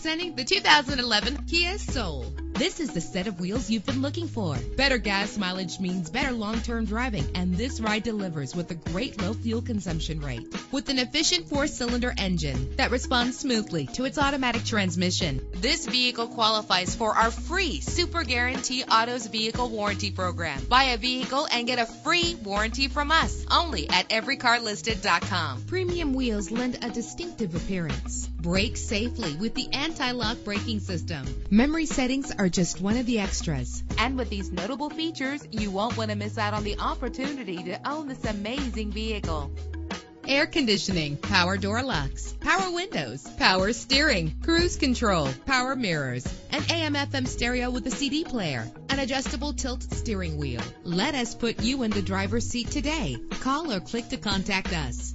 Presenting the 2011 Kia Soul. This is the set of wheels you've been looking for. Better gas mileage means better long-term driving, and this ride delivers with a great low fuel consumption rate. With an efficient 4-cylinder engine that responds smoothly to its automatic transmission, this vehicle qualifies for our free Super Guarantee Autos Vehicle Warranty Program. Buy a vehicle and get a free warranty from us, only at everycarlisted.com. Premium wheels lend a distinctive appearance. Brake safely with the anti-lock braking system. Memory settings are just one of the extras. And with these notable features, you won't want to miss out on the opportunity to own this amazing vehicle. Air conditioning, power door locks, power windows, power steering, cruise control, power mirrors, an AM/FM stereo with a CD player, an adjustable tilt steering wheel. Let us put you in the driver's seat today. Call or click to contact us.